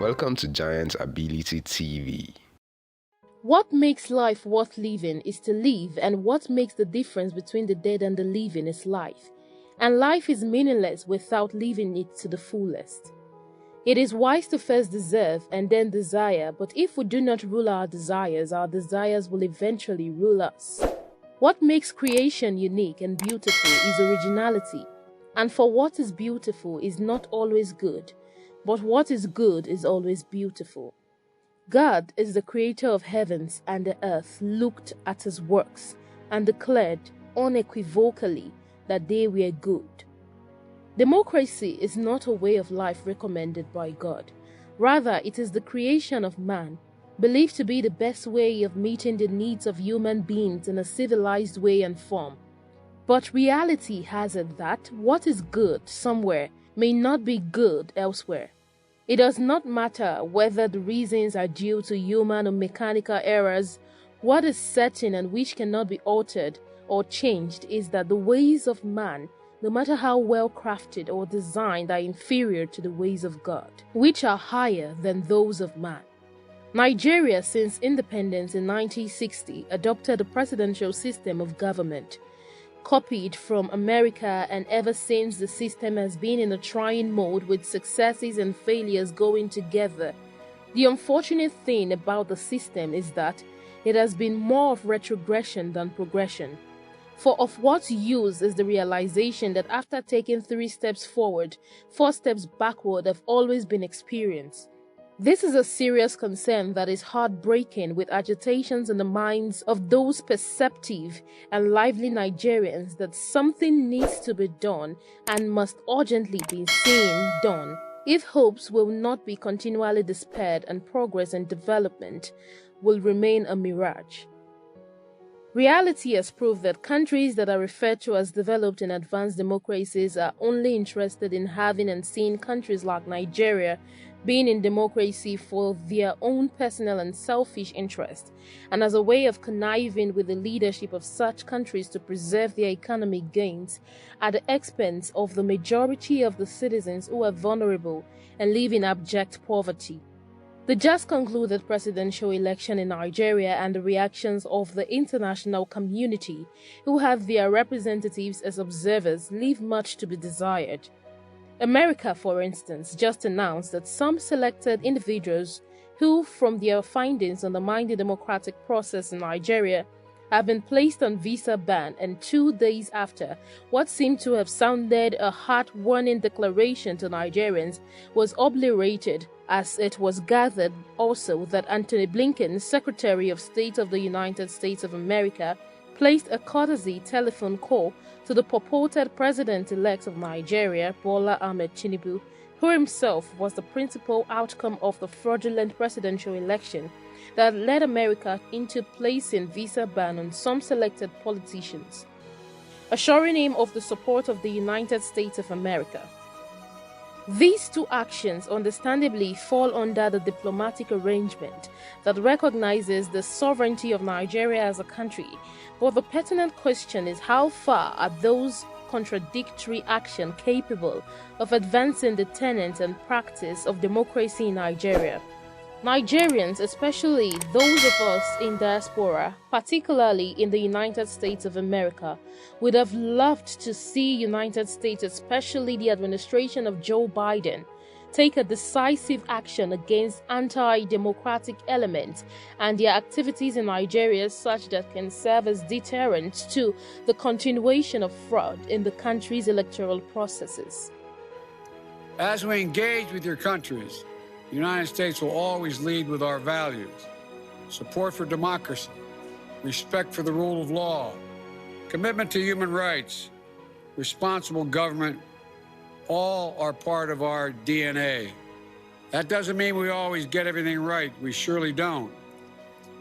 Welcome to Giant Ability TV. What makes life worth living is to live, and what makes the difference between the dead and the living is life. And life is meaningless without living it to the fullest. It is wise to first deserve and then desire, but if we do not rule our desires will eventually rule us. What makes creation unique and beautiful is originality. And for what is beautiful is not always good, but what is good is always beautiful. God is the creator of heavens and the earth, looked at his works and declared unequivocally that they were good. Democracy is not a way of life recommended by God. Rather, it is the creation of man, believed to be the best way of meeting the needs of human beings in a civilized way and form. But reality has it that what is good somewhere may not be good elsewhere. It does not matter whether the reasons are due to human or mechanical errors. What is certain and which cannot be altered or changed is that the ways of man, no matter how well crafted or designed, are inferior to the ways of God, which are higher than those of man. Nigeria, since independence in 1960, adopted a presidential system of government, copied from America, and ever since the system has been in a trying mode with successes and failures going together. The unfortunate thing about the system is that it has been more of retrogression than progression. For of what use is the realization that after taking 3 steps forward, 4 steps backward have always been experienced? This is a serious concern that is heartbreaking, with agitations in the minds of those perceptive and lively Nigerians that something needs to be done and must urgently be seen done if hopes will not be continually despaired and progress and development will remain a mirage. Reality has proved that countries that are referred to as developed and advanced democracies are only interested in having and seeing countries like Nigeria being in democracy for their own personal and selfish interest, and as a way of conniving with the leadership of such countries to preserve their economic gains at the expense of the majority of the citizens who are vulnerable and live in abject poverty. The just concluded presidential election in Nigeria and the reactions of the international community, who have their representatives as observers, leave much to be desired. America, for instance, just announced that some selected individuals who, from their findings, undermine the democratic process in Nigeria have been placed on visa ban, and 2 days after, what seemed to have sounded a heart-warming declaration to Nigerians was obliterated, as it was gathered also that Antony Blinken, Secretary of State of the United States of America, placed a courtesy telephone call to the purported president-elect of Nigeria, Bola Ahmed Tinubu, who himself was the principal outcome of the fraudulent presidential election that led America into placing visa ban on some selected politicians, assuring him of the support of the United States of America. These 2 actions understandably fall under the diplomatic arrangement that recognizes the sovereignty of Nigeria as a country, but the pertinent question is how far are those contradictory actions capable of advancing the tenets and practice of democracy in Nigeria? Nigerians, especially those of us in diaspora, particularly in the United States of America, would have loved to see United States, especially the administration of Joe Biden, take a decisive action against anti-democratic elements and their activities in Nigeria such that can serve as deterrent to the continuation of fraud in the country's electoral processes. As we engage with your countries, the United States will always lead with our values: support for democracy, respect for the rule of law, commitment to human rights, responsible government. All are part of our DNA. That doesn't mean we always get everything right. We surely don't.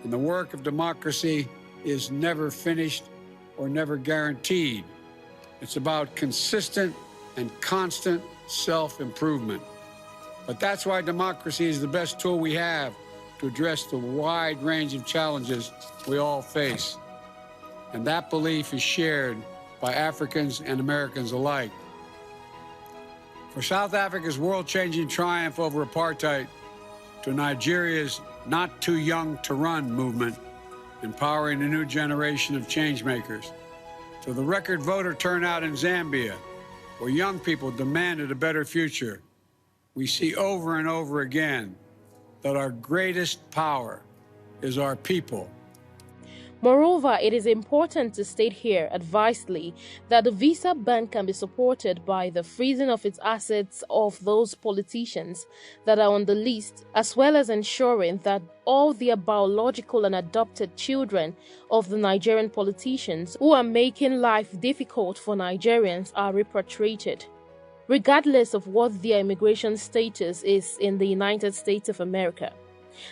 And the work of democracy is never finished or never guaranteed. It's about consistent and constant self-improvement. But that's why democracy is the best tool we have to address the wide range of challenges we all face. And that belief is shared by Africans and Americans alike. For South Africa's world-changing triumph over apartheid, to Nigeria's Not Too Young to Run movement, empowering a new generation of changemakers, to the record voter turnout in Zambia, where young people demanded a better future, we see over and over again that our greatest power is our people. Moreover, it is important to state here advisedly that the visa ban can be supported by the freezing of its assets of those politicians that are on the list, as well as ensuring that all their biological and adopted children of the Nigerian politicians who are making life difficult for Nigerians are repatriated, regardless of what their immigration status is in the United States of America.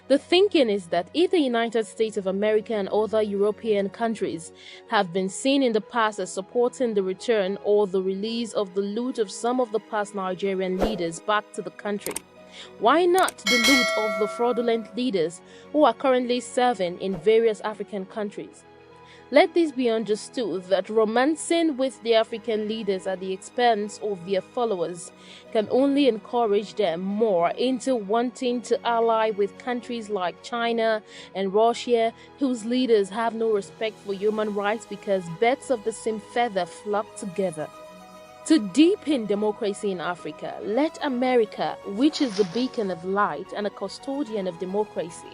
The thinking is that if the United States of America and other European countries have been seen in the past as supporting the return or the release of the loot of some of the past Nigerian leaders back to the country, why not the loot of the fraudulent leaders who are currently serving in various African countries? Let this be understood that romancing with the African leaders at the expense of their followers can only encourage them more into wanting to ally with countries like China and Russia, whose leaders have no respect for human rights because birds of the same feather flock together. To deepen democracy in Africa, let America, which is the beacon of light and a custodian of democracy,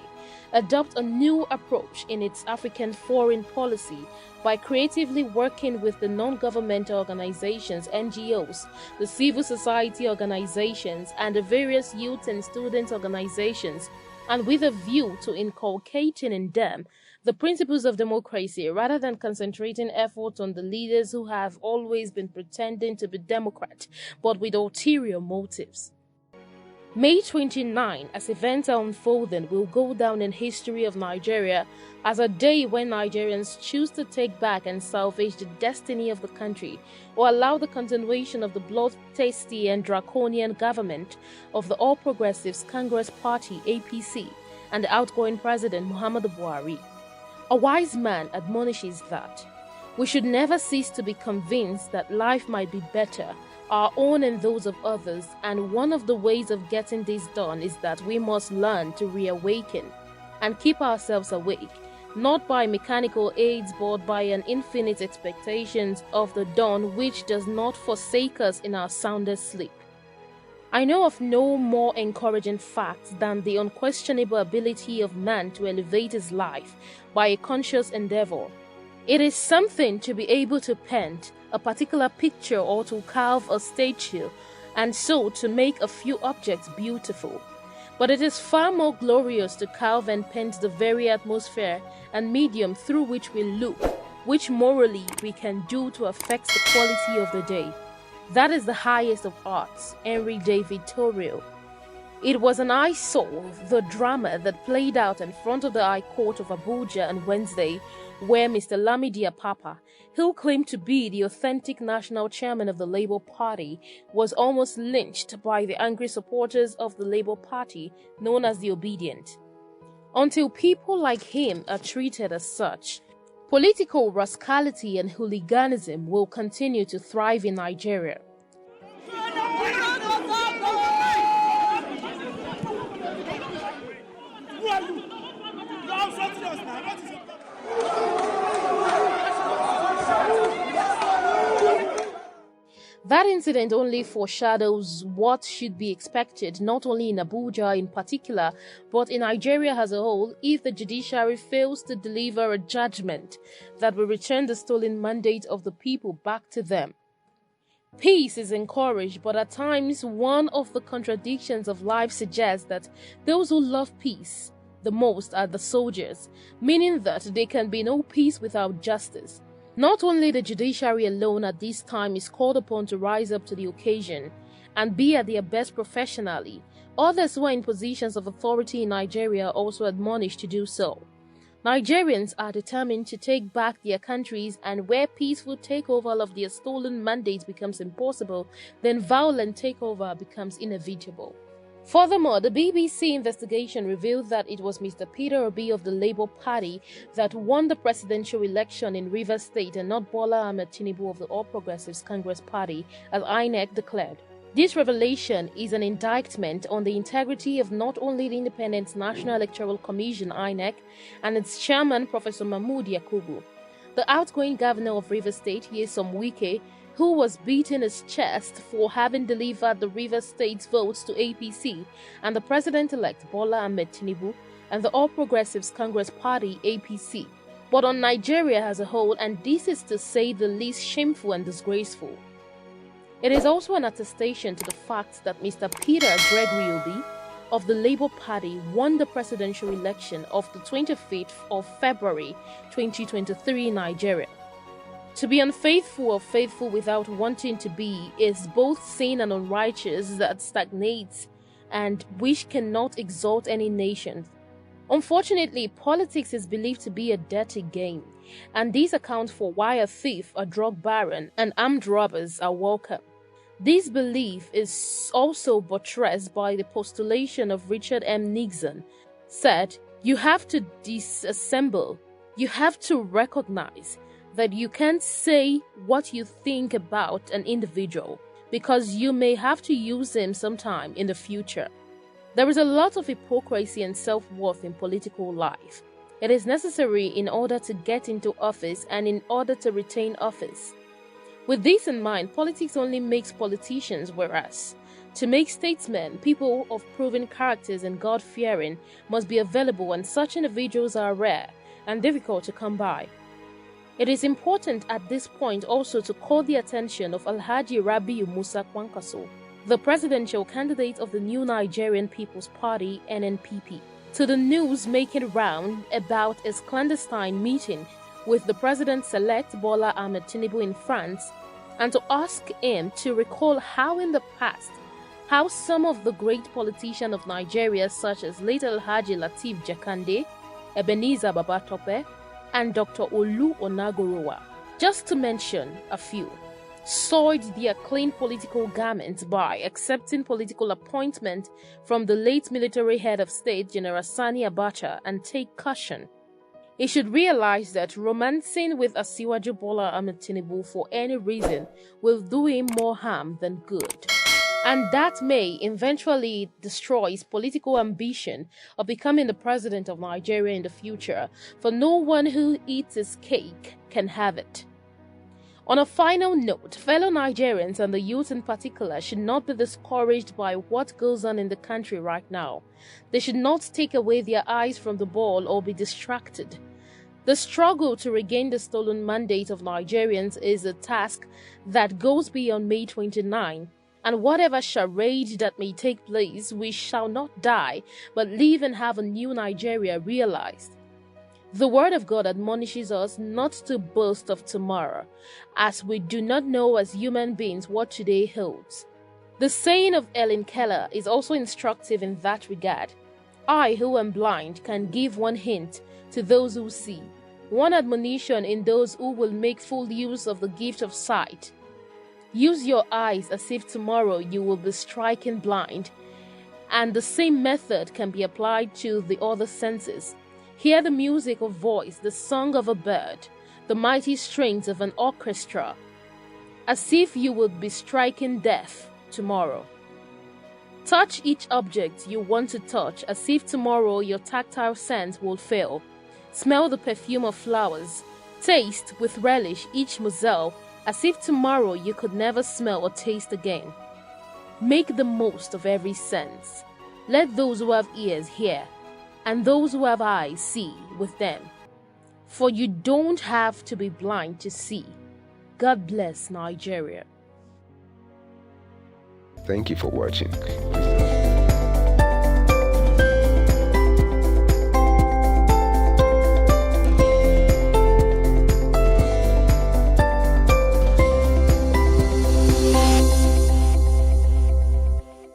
adopt a new approach in its African foreign policy by creatively working with the non-governmental organizations, NGOs, the civil society organizations, and the various youth and student organizations, and with a view to inculcating in them the principles of democracy rather than concentrating efforts on the leaders who have always been pretending to be Democrat but with ulterior motives. May 29, as events are unfolding, will go down in history of Nigeria as a day when Nigerians choose to take back and salvage the destiny of the country or allow the continuation of the bloodthirsty and draconian government of the All Progressives Congress Party (APC) and the outgoing President Muhammadu Buhari. A wise man admonishes that we should never cease to be convinced that life might be better, our own and those of others, and one of the ways of getting this done is that we must learn to reawaken and keep ourselves awake, not by mechanical aids but by an infinite expectation of the dawn which does not forsake us in our soundest sleep. I know of no more encouraging fact than the unquestionable ability of man to elevate his life by a conscious endeavor. It is something to be able to paint a particular picture or to carve a statue, and so to make a few objects beautiful. But it is far more glorious to carve and paint the very atmosphere and medium through which we look, which morally we can do to affect the quality of the day. That is the highest of arts. Henry David Thoreau. It was an eyesore, the drama that played out in front of the High Court of Abuja on Wednesday, where Mr. Lamidi Apapa, who claimed to be the authentic national chairman of the Labour Party, was almost lynched by the angry supporters of the Labour Party, known as the Obedient. Until people like him are treated as such, political rascality and hooliganism will continue to thrive in Nigeria. That incident only foreshadows what should be expected not only in Abuja in particular, but in Nigeria as a whole if the judiciary fails to deliver a judgment that will return the stolen mandate of the people back to them. Peace is encouraged, but at times one of the contradictions of life suggests that those who love peace the most are the soldiers, meaning that there can be no peace without justice. Not only the judiciary alone at this time is called upon to rise up to the occasion and be at their best professionally, others who are in positions of authority in Nigeria are also admonished to do so. Nigerians are determined to take back their countries, and where peaceful takeover of their stolen mandates becomes impossible, then violent takeover becomes inevitable. Furthermore, the BBC investigation revealed that it was Mr. Peter Obi of the Labour Party that won the presidential election in Rivers State and not Bola Ahmed Tinubu of the All Progressives Congress Party, as INEC declared. This revelation is an indictment on the integrity of not only the Independent National Electoral Commission (INEC) and its chairman, Professor Mahmood Yakubu. The outgoing governor of Rivers State, Nyesom Wike, who was beating his chest for having delivered the Rivers State's votes to APC, and the president-elect Bola Ahmed Tinubu and the All Progressives Congress Party (APC), but on Nigeria as a whole, and this is to say the least shameful and disgraceful. It is also an attestation to the fact that Mr. Peter Gregory Obi of the Labour Party won the presidential election of the 25th of February 2023 in Nigeria. To be unfaithful or faithful without wanting to be is both sin and unrighteous that stagnates and which cannot exalt any nation. Unfortunately, politics is believed to be a dirty game, and these account for why a thief, a drug baron, and armed robbers are welcome. This belief is also buttressed by the postulation of Richard M. Nixon, said, "You have to disassemble. You have to recognize that you can't say what you think about an individual because you may have to use him sometime in the future." There is a lot of hypocrisy and self-worth in political life. It is necessary in order to get into office and in order to retain office. With this in mind, politics only makes politicians, whereas to make statesmen, people of proven characters and God-fearing, must be available, and such individuals are rare and difficult to come by. It is important at this point also to call the attention of Alhaji Rabiu Musa Kwankwaso, the presidential candidate of the New Nigerian People's Party (NNPP), to the news making round about his clandestine meeting with the President-elect Bola Ahmed Tinubu in France, and to ask him to recall how in the past, how some of the great politicians of Nigeria such as late Alhaji Lateef Jakande, Ebenezer Babatope, and Dr. Olu Onagorowa, just to mention a few, soiled their clean political garments by accepting political appointment from the late military head of state, General Sani Abacha, and take caution. He should realize that romancing with Asiwaju Bola Ahmed Tinubu for any reason will do him more harm than good, and that may eventually destroy his political ambition of becoming the president of Nigeria in the future, for no one who eats his cake can have it. On a final note, fellow Nigerians and the youth in particular should not be discouraged by what goes on in the country right now. They should not take away their eyes from the ball or be distracted. The struggle to regain the stolen mandate of Nigerians is a task that goes beyond May 29, and whatever charade that may take place, we shall not die, but live and have a new Nigeria realized. The Word of God admonishes us not to boast of tomorrow, as we do not know as human beings what today holds. The saying of Ellen Keller is also instructive in that regard. I, who am blind, can give one hint to those who see, one admonition in those who will make full use of the gift of sight. Use your eyes as if tomorrow you will be striking blind, and the same method can be applied to the other senses. Hear the music of voice, the song of a bird, the mighty strains of an orchestra, as if you would be striking death tomorrow. Touch each object you want to touch as if tomorrow your tactile sense will fail. Smell the perfume of flowers. Taste with relish each morsel as if tomorrow you could never smell or taste again. Make the most of every sense. Let those who have ears hear, and those who have eyes see with them. For you don't have to be blind to see. God bless Nigeria. Thank you for watching.